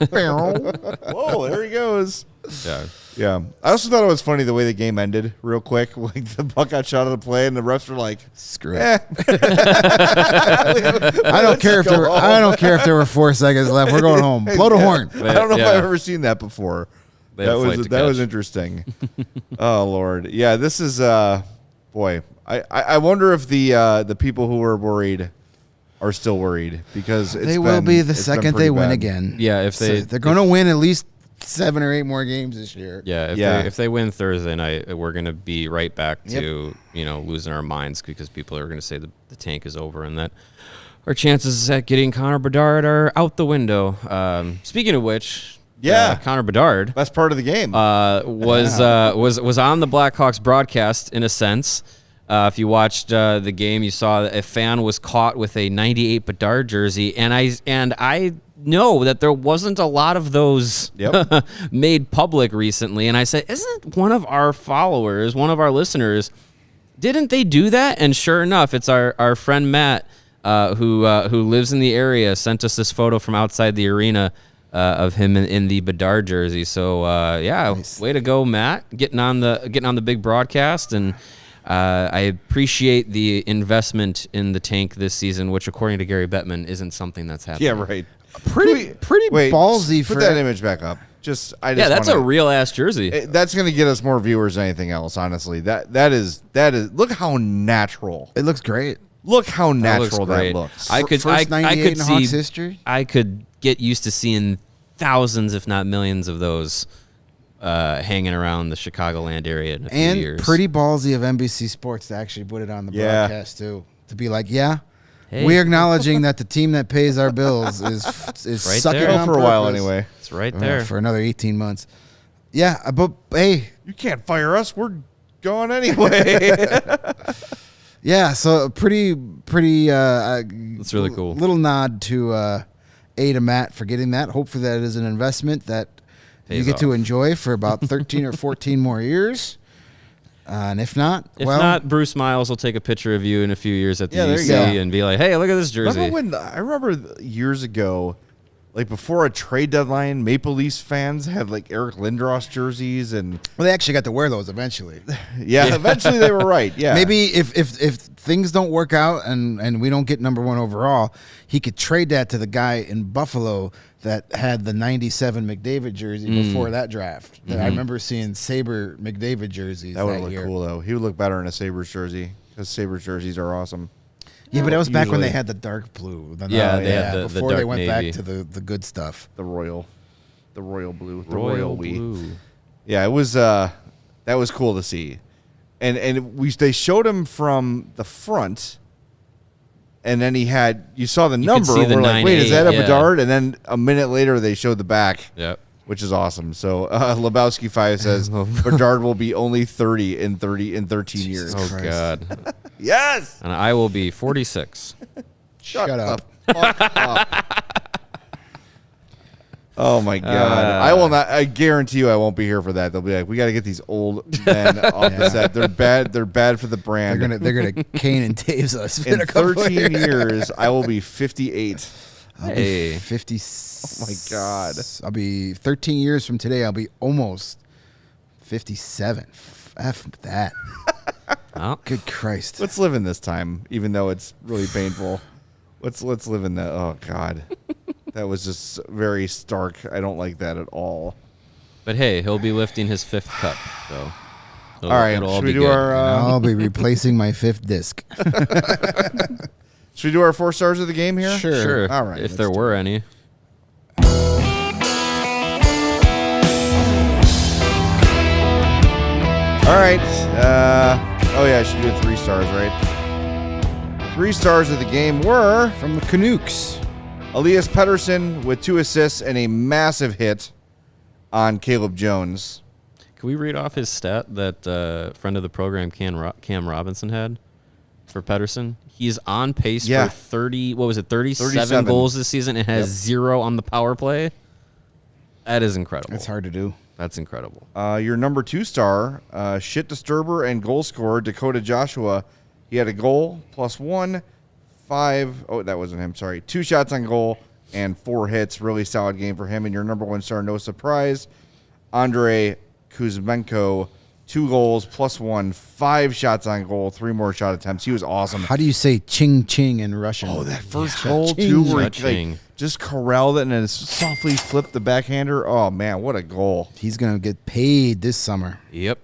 Whoa, there he goes. Yeah. Yeah. I also thought it was funny the way the game ended real quick. Like the puck got shot of the play and the refs were like, Screw it. I don't care if there were 4 seconds left. We're going home. Blow the horn. I don't know if I've ever seen that before. That was catch. interesting. Oh Lord. Yeah, this is boy. I wonder if the people who were worried are still worried, because They will be the second they win bad. again. Yeah, if they're going to win at least 7 or 8 more games this year. Yeah, if they win Thursday night, we're going to be right back to losing our minds, because people are going to say the tank is over and that our chances at getting Connor Bedard are out the window. Speaking of which, Connor Bedard, best part of the game, was on the Blackhawks broadcast in a sense. If you watched the game, you saw that a fan was caught with a 98 Bedard jersey, and I know that there wasn't a lot of those made public recently. And I said, isn't one of our followers, one of our listeners, didn't they do that? And sure enough, it's our friend Matt, who lives in the area, sent us this photo from outside the arena of him in the Bedard jersey. So nice. Way to go, Matt, getting on the big broadcast. And I appreciate the investment in the tank this season, which according to Gary Bettman isn't something that's happening. Yeah, right. Pretty ballsy. Put that image back up. That's a real ass jersey. That's going to get us more viewers than anything else. Honestly, that is. Look how natural. It looks great. Look how natural that looks. I could in see Hawks history. I could get used to seeing thousands, if not millions, of those hanging around the Chicagoland area in a few years. And pretty ballsy of NBC Sports to actually put it on the broadcast too. To be like, hey, we're acknowledging that the team that pays our bills is right sucking there. on for a while purpose. anyway. It's right there for another 18 months. Yeah, but hey, you can't fire us. We're gone anyway. Yeah, so pretty. That's really cool. Little nod to Matt for getting that. Hopefully, that is an investment that you get to enjoy for about 13 or 14 more years. And if not, Bruce Miles will take a picture of you in a few years at the there you UC go. and be like, "Hey, look at this jersey." I remember years ago, like before a trade deadline, Maple Leafs fans had like Eric Lindros jerseys, and they actually got to wear those eventually. Eventually they were right. Yeah, maybe if things don't work out and we don't get number 1 overall, he could trade that to the guy in Buffalo that had the 97 McDavid jersey before that draft. I remember seeing Saber McDavid jerseys. That would look cool though. He would look better in a Sabres jersey, because Sabres jerseys are awesome. Yeah, but that was back when they had the dark blue. They had the before dark they went navy. back to the good stuff. The royal blue, the Royal wee. blue. Yeah, it was that was cool to see, and they showed him from the front, and then you saw the number. see the We're like, wait, is that a 9-8, Bedard? And then a minute later they showed the back. Yep. which is awesome. So Lebowski5 says Bedard will be only 30 in 13 years. Oh, God. Yes! And I will be 46. Shut up. Fuck up. Oh my God! I will not. I guarantee you, I won't be here for that. They'll be like, "We got to get these old men off the set. They're bad. They're bad for the brand." They're gonna Kane and Taves us in 13 years. I will be 58. I'll be 50. Oh my God! I'll be 13 years from today. I'll be almost 57. F that. Oh. Good Christ! Let's live in this time, even though it's really painful. Let's live in that. Oh God. That was just very stark. I don't like that at all. But hey, he'll be lifting his 5th cup, so all right. Should we do our? I'll be replacing my 5th disc. Should we do our 4 stars of the game here? Sure. All right. If there were any. All right. Oh yeah, I should do 3 stars, right? 3 stars of the game were From the Ca-Nuked. Elias Pettersson with 2 assists and a massive hit on Caleb Jones. Can we read off his stat that friend of the program, Cam Robinson, had for Pettersson? He's on pace for 37 goals this season and has 0 on the power play? That is incredible. It's hard to do. That's incredible. Your number 2 star, shit disturber and goal scorer, Dakota Joshua. He had a goal, +1, 5. Oh, that wasn't him. Sorry. 2 shots on goal and 4 hits. Really solid game for him. And your number 1 star, no surprise, Andrei Kuzmenko. 2 goals, +1, 5 shots on goal, 3 more shot attempts. He was awesome. How do you say ching ching in Russian? Oh, that first goal, too, where he like, just corralled it and then softly flipped the backhander. Oh, man, what a goal. He's going to get paid this summer. Yep.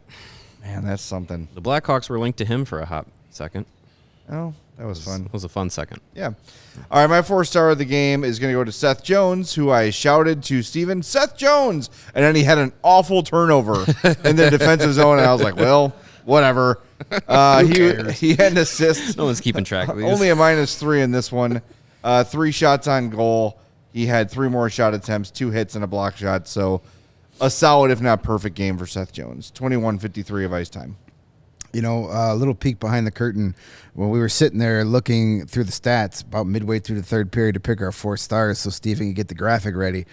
Man, that's something. The Blackhawks were linked to him for a hot second. Oh, that was fun. It was a fun second. Yeah. All right, my 4 star of the game is going to go to Seth Jones, who I shouted to Steven, Seth Jones, and then he had an awful turnover in the defensive zone, and I was like, well, whatever. He had an assist. No one's keeping track of these. Only a -3 in this one. 3 shots on goal. He had 3 more shot attempts, 2 hits, and a block shot. So a solid, if not perfect, game for Seth Jones. 21:53 of ice time. You know, a little peek behind the curtain when we were sitting there looking through the stats about midway through the 3rd period to pick our 4 stars so Steven could get the graphic ready.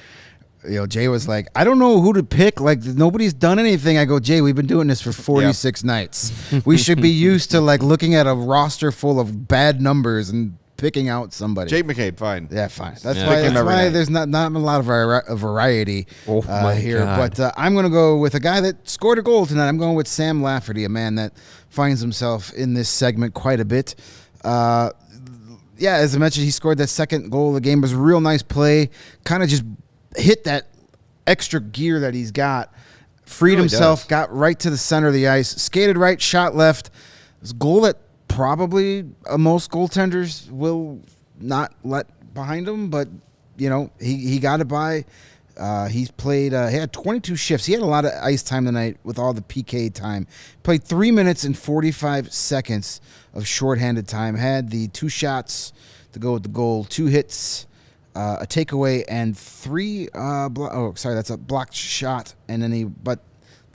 You know, Jay was like, I don't know who to pick. Like, nobody's done anything. I go, Jay, we've been doing this for 46 nights. We should be used to, like, looking at a roster full of bad numbers and picking out somebody. Jake McCabe, fine. Yeah, fine. That's Yeah. why there's not a lot of variety here. God. But I'm going to go with a guy that scored a goal tonight. I'm going with Sam Lafferty, a man that finds himself in this segment quite a bit. Yeah, as I mentioned, he scored that 2nd goal of the game. It was a real nice play. Kind of just hit that extra gear that he's got. Freed himself, got right to the center of the ice, skated right, shot left. It was a goal that probably most goaltenders will not let behind him, but you know he got it by. He's played. He had 22 shifts. He had a lot of ice time tonight with all the PK time. Played 3 minutes and 45 seconds of shorthanded time. Had the 2 shots to go with the goal, 2 hits, a takeaway, and 3. That's a blocked shot. And then but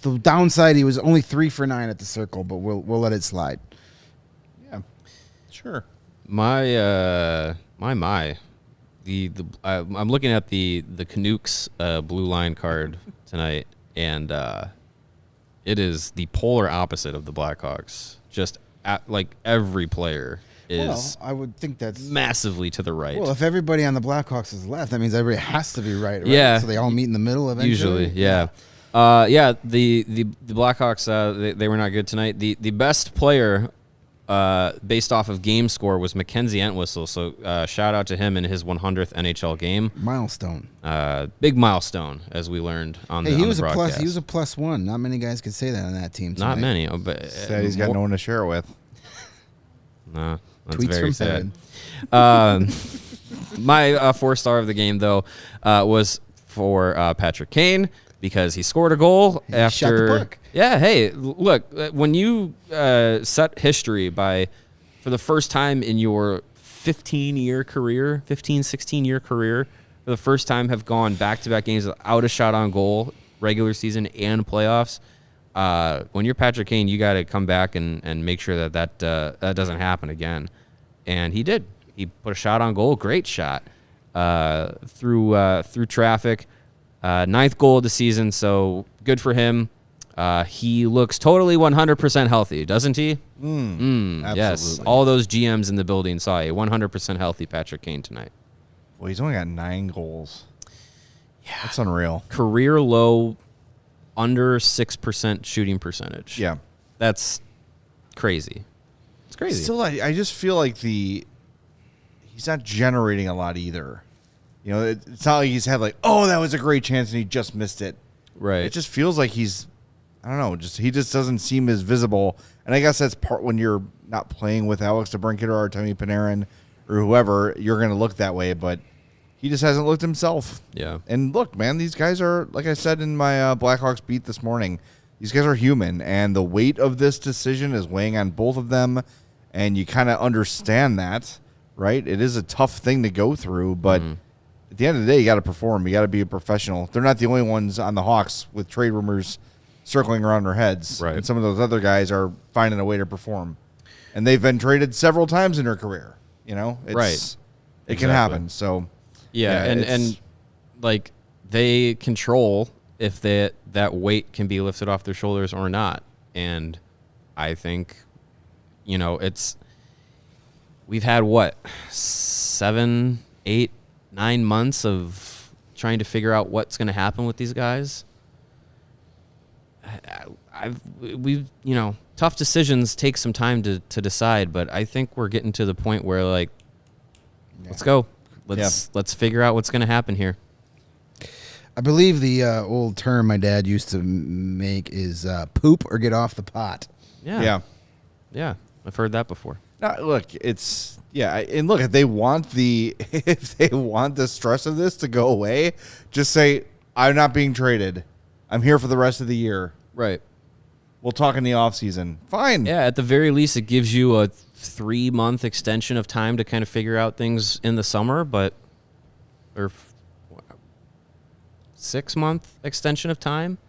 the downside, he was only 3 for 9 at the circle. But we'll let it slide. Sure. I'm looking at the Canucks blue line card tonight, and it is the polar opposite of the Blackhawks. Just like every player is. Well, I would think that's massively to the right. Well, if everybody on the Blackhawks is left, that means everybody has to be right? Yeah. So they all meet in the middle eventually. Usually, yeah. The Blackhawks they were not good tonight. The best player based off of game score was Mackenzie Entwistle. So shout out to him in his 100th NHL game. Milestone. Big milestone, as we learned on the he was broadcast. He was a +1. Not many guys could say that on that team tonight. Not many. But Sad he's got no one to share it with. No, that's Tweets very from sad. heaven. My 4-star of the game, though, was for Patrick Kane, because he scored a goal after. Shot the puck. Yeah, hey, look, when you set history by, for the first time in your 16-year career, for the first time, have gone back-to-back games without a shot on goal, regular season and playoffs. When you're Patrick Kane, you got to come back and make sure that doesn't happen again. And he did. He put a shot on goal, great shot, through traffic. 9th goal of the season, so good for him. He looks totally 100% healthy, doesn't he? Yes. All those GMs in the building saw a 100% healthy Patrick Kane tonight. Well, he's only got 9 goals. Yeah. That's unreal. Career low, under 6% shooting percentage. Yeah. That's crazy. It's crazy. Still, I just feel like he's not generating a lot either. You know, it's not like he's had oh, that was a great chance and he just missed it. Right. It just feels like he just doesn't seem as visible. And I guess that's part when you're not playing with Alex DeBrincat or Artemi Panarin or whoever, you're going to look that way. But he just hasn't looked himself. Yeah. And look, man, these guys are, like I said in my Blackhawks beat this morning, these guys are human. And the weight of this decision is weighing on both of them. And you kind of understand that, right? It is a tough thing to go through, but at the end of the day, you got to perform. You got to be a professional. They're not the only ones on the Hawks with trade rumors circling around their heads. Right. And some of those other guys are finding a way to perform. And they've been traded several times in their career. You know? Right. It can happen. So, yeah, and like they control if that weight can be lifted off their shoulders or not. And I think, we've had 7, 8, 9 months of trying to figure out what's going to happen with these guys. Tough decisions take some time to decide, but I think we're getting to the point where let's go. Let's figure out what's going to happen here. I believe the old term my dad used to make is poop or get off the pot. Yeah. I've heard that before. Look, and look, if they want the stress of this to go away, just say, I'm not being traded. I'm here for the rest of the year. Right. We'll talk in the offseason. Fine. Yeah, at the very least, it gives you a 3-month extension of time to kind of figure out things in the summer, or 6-month extension of time.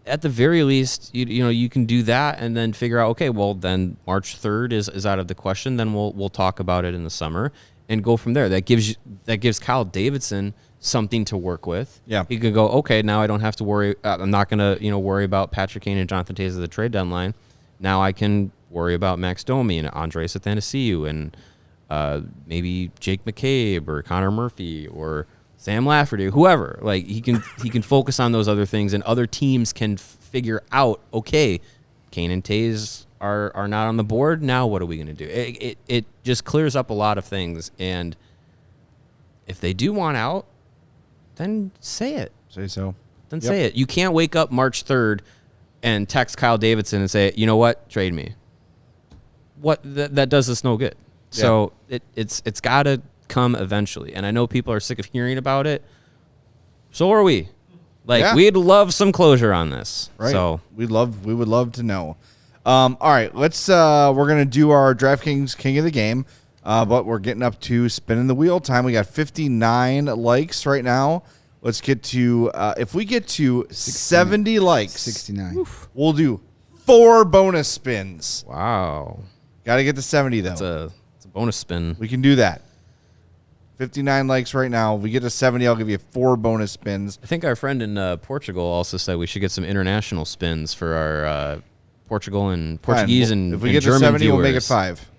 At the very least, you can do that and then figure out, okay, well, then March 3rd is out of the question. Then we'll talk about it in the summer and go from there. That gives Kyle Davidson something to work with. Yeah. He could go, okay, now I don't have to worry. I'm not going to worry about Patrick Kane and Jonathan Toews at the trade deadline. Now I can worry about Max Domi and Andres Athanasiou and maybe Jake McCabe or Connor Murphy or Sam Lafferty, whoever. He can focus on those other things, and other teams can figure out, okay, Kane and Toews are not on the board. Now what are we going to do? It just clears up a lot of things, and if they do want out, then say it. Say so. Then say it. You can't wake up March 3rd and text Kyle Davidson and say, you know what, trade me. That does us no good. Yeah. So it's got to come eventually. And I know people are sick of hearing about it. So are we. We'd love some closure on this. Right. So we would love to know. All right, let's we're gonna do our DraftKings King of the Game. But we're getting up to spinning the wheel time. We got 59 likes right now. Let's get to if we get to 70 likes, 69. We'll do 4 bonus spins. wow. Got to get to 70 though. It's a bonus spin. We can do that. 59 likes right now. If we get to 70, I'll give you 4 bonus spins. I think our friend in Portugal also said we should get some international spins for our Portugal and Portuguese and if we and get German to 70, viewers. we'll make it 5.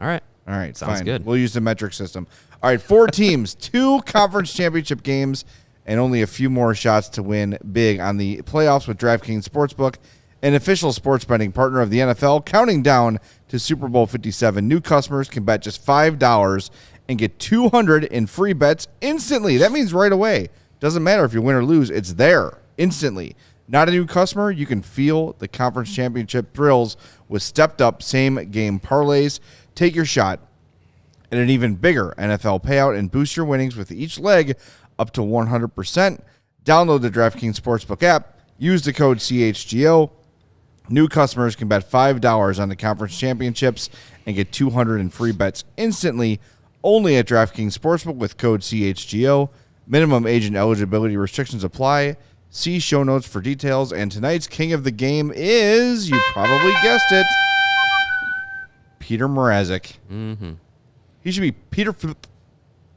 All right. All right, Sounds fine. good. We'll use the metric system. All right, 4 teams, 2 conference championship games, and only a few more shots to win big on the playoffs with DraftKings Sportsbook, an official sports betting partner of the NFL. Counting down to Super Bowl 57, new customers can bet just $5 and get $200 in free bets instantly. That means right away. Doesn't matter if you win or lose, it's there instantly. Not a new customer? You can feel the conference championship thrills with stepped-up same-game parlays. Take your shot at an even bigger NFL payout and boost your winnings with each leg up to 100%. Download the DraftKings Sportsbook app. Use the code CHGO. New customers can bet $5 on the conference championships and get $200 in free bets instantly, Only at DraftKings Sportsbook with code CHGO. Minimum age and eligibility restrictions apply. See show notes for details. And tonight's king of the game is, you probably guessed it, Petr Mrazek. Mm-hmm. He should be Peter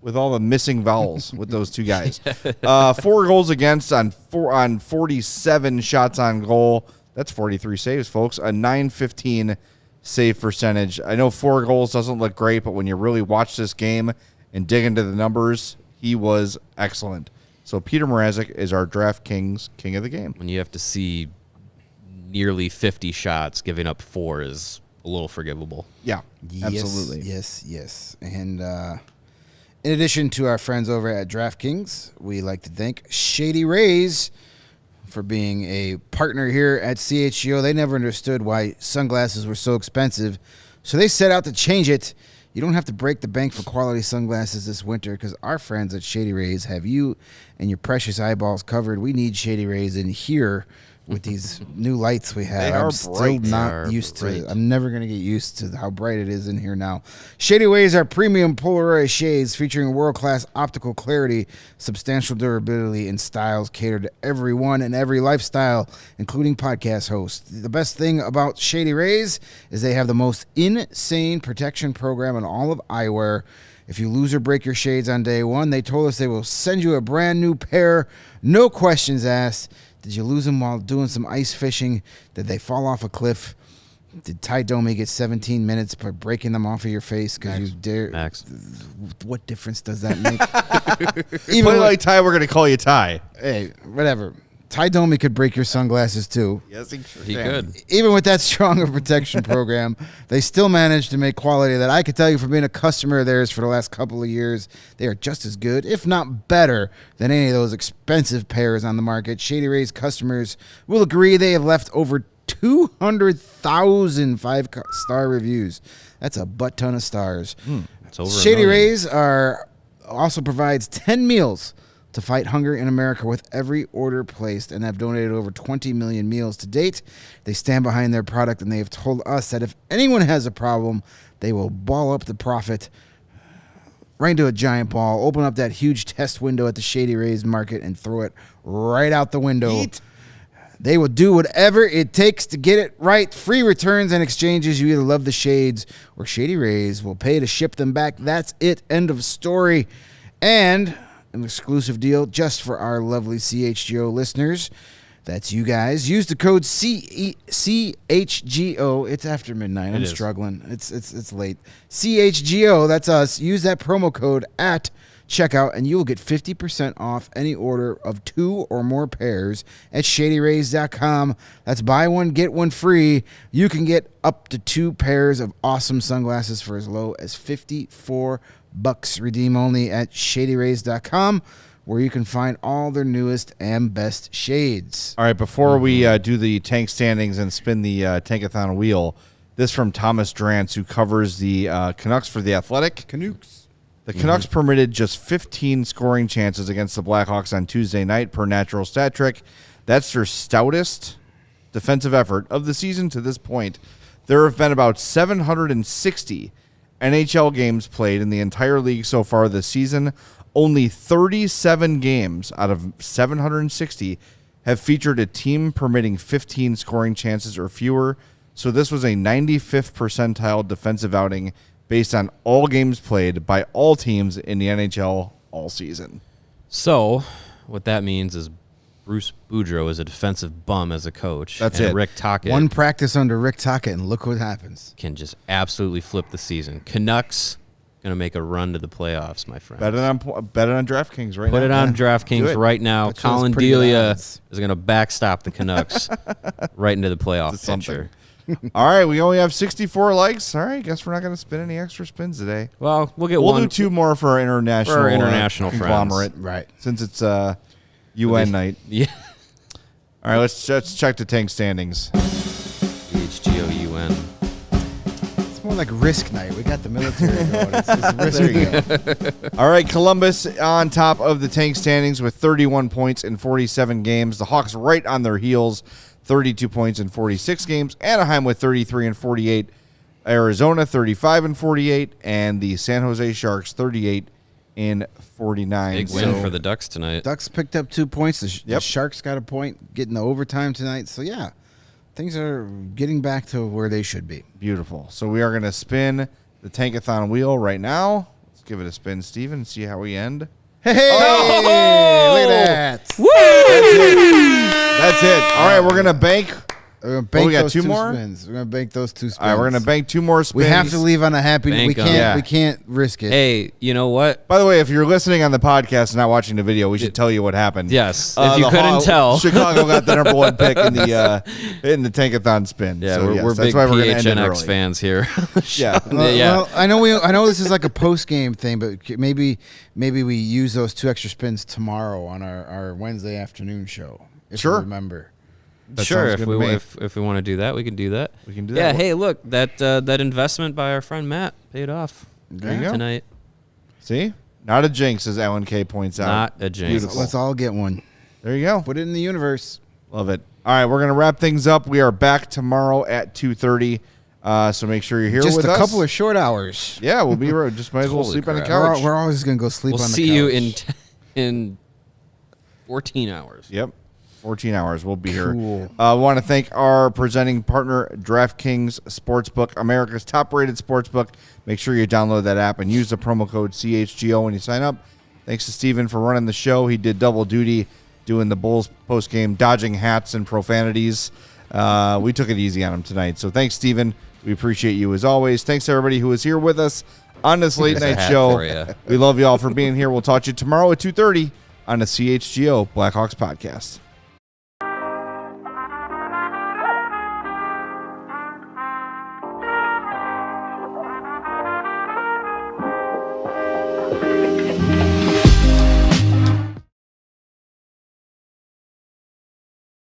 with all the missing vowels with those two guys. 4 goals against on 47 shots on goal. That's 43 saves, folks. A .915 save percentage. I know 4 goals doesn't look great, but when you really watch this game and dig into the numbers, he was excellent. So Petr Mrazek is our DraftKings king of the game. When you have to see nearly 50 shots, giving up 4 is a little forgivable. Yeah, absolutely. Yes. And in addition to our friends over at DraftKings, we like to thank Shady Rays for being a partner here at CHGO. They never understood why sunglasses were so expensive, so they set out to change it. You don't have to break the bank for quality sunglasses this winter because our friends at Shady Rays have you and your precious eyeballs covered. We need Shady Rays in here with these new lights we have. They are I'm still bright. not used to it. I'm never going to get used to how bright it is in here now. Shady Rays are premium polarized shades featuring world-class optical clarity, substantial durability, and styles catered to everyone and every lifestyle, including podcast hosts. The best thing about Shady Rays is they have the most insane protection program in all of eyewear. If you lose or break your shades on day one, they told us they will send you a brand new pair, no questions asked. Did you lose them while doing some ice fishing? Did they fall off a cliff? Did Ty Domi get 17 minutes by breaking them off of your face because you dare? Max. What difference does that make? Even like Ty, we're going to call you Ty. Hey, whatever. Ty Domi could break your sunglasses too. Yes, He could. Even with that strong of protection program, they still managed to make quality that I could tell you from being a customer of theirs for the last couple of years. They are just as good, if not better, than any of those expensive pairs on the market. Shady Rays customers will agree they have left over 200,000 5-star reviews. That's a butt ton of stars. It's over Shady a million. Rays also provides 10 meals to fight hunger in America with every order placed, and have donated over 20 million meals to date. They stand behind their product, and they have told us that if anyone has a problem, they will ball up the profit right into a giant ball, open up that huge test window at the Shady Rays market, and throw it right out the window. They will do whatever it takes to get it right. Free returns and exchanges. You either love the shades or Shady Rays will pay to ship them back. That's it. End of story. And an exclusive deal just for our lovely CHGO listeners. That's you guys. Use the code CHGO. It's after midnight. I'm struggling. It's late. CHGO, that's us. Use that promo code at checkout, and you will get 50% off any order of 2 or more pairs at ShadyRays.com. That's buy one, get one free. You can get up to 2 pairs of awesome sunglasses for as low as $54. Redeem only at ShadyRays.com, where you can find all their newest and best shades. All right, before we do the tank standings and spin the tankathon wheel, this from Thomas Drance, who covers the Canucks for The Athletic. Canucks. The Canucks permitted just 15 scoring chances against the Blackhawks on Tuesday night per Natural Stat Trick. That's their stoutest defensive effort of the season to this point. There have been about 760 NHL games played in the entire league so far this season. Only 37 games out of 760 have featured a team permitting 15 scoring chances or fewer. So this was a 95th percentile defensive outing based on all games played by all teams in the NHL all season. So what that means is Bruce Boudreau is a defensive bum as a coach. That's and it. Rick Tocchet One practice under Rick Tocchet, and look what happens. can just absolutely flip the season. Canucks going to make a run to the playoffs, my friend. Bet it on DraftKings right now. Put it on Do DraftKings it. right now. That shows Colin pretty good Delia odds. is going to backstop the Canucks right into the playoff That's something. picture. All right, we only have 64 likes. All right, guess we're not going to spin any extra spins today. Well, we'll get We'll one. do 2 more for our international, international friends. conglomerate. Right. Since it's UN night. Yeah. All right, let's check the tank standings. CHGO-UN. It's more like risk night. We got the military going. It's risk night. All right, Columbus on top of the tank standings with 31 points in 47 games. The Hawks right on their heels, 32 points in 46 games. Anaheim with 33 and 48. Arizona 35-48, and the San Jose Sharks 38-49. Big win for the Ducks tonight. Ducks picked up 2 points. The Sharks got a point, getting the overtime tonight. So, yeah, things are getting back to where they should be. Beautiful. So we are going to spin the Tankathon wheel right now. Let's give it a spin, Steven, and see how we end. Hey, look at that. Woo! That's it. All right, we're going to bank. We're gonna bank we got those 2 more? spins. We're gonna bank those 2 spins. All right, we're going to bank 2 more spins. We have to leave on a happy. Bank 'em. We can't risk it. Hey, you know what? By the way, if you're listening on the podcast and not watching the video, we should tell you what happened. Yes, if you The couldn't tell. Chicago got the number 1 pick in the Tankathon spin. Yeah, So, we're that's big why we're gonna end it PHNX early. fans here. Yeah. Yeah. Well, I know this is like a post game thing, but maybe we use those 2 extra spins tomorrow on our Wednesday afternoon show. If you remember. That Sure, sounds if good to me. if we want to do that, we can do that. We can do Yeah, that. hey, look, that investment by our friend Matt paid off There you go. tonight. See? Not a jinx, as Alan K points out. Not a jinx. Beautiful. Let's all get one. There you go. Put it in the universe. Love it. All right, we're going to wrap things up. We are back tomorrow at 2:30. So make sure you're here Just with a us. couple of short hours. Yeah, we'll be just might as well Holy sleep on the crap. couch. We're always just gonna go sleep We'll on the couch. see you in 14 hours. Yep. 14 hours. We'll be Cool. here. I want to thank our presenting partner, DraftKings Sportsbook, America's top-rated sportsbook. Make sure you download that app and use the promo code CHGO when you sign up. Thanks to Steven for running the show. He did double duty doing the Bulls postgame, dodging hats and profanities. We took it easy on him tonight. So thanks, Steven. We appreciate you as always. Thanks to everybody who was here with us on this late There's a night hat show. for ya. We love you all for being here. We'll talk to you tomorrow at 2:30 on the CHGO Blackhawks podcast.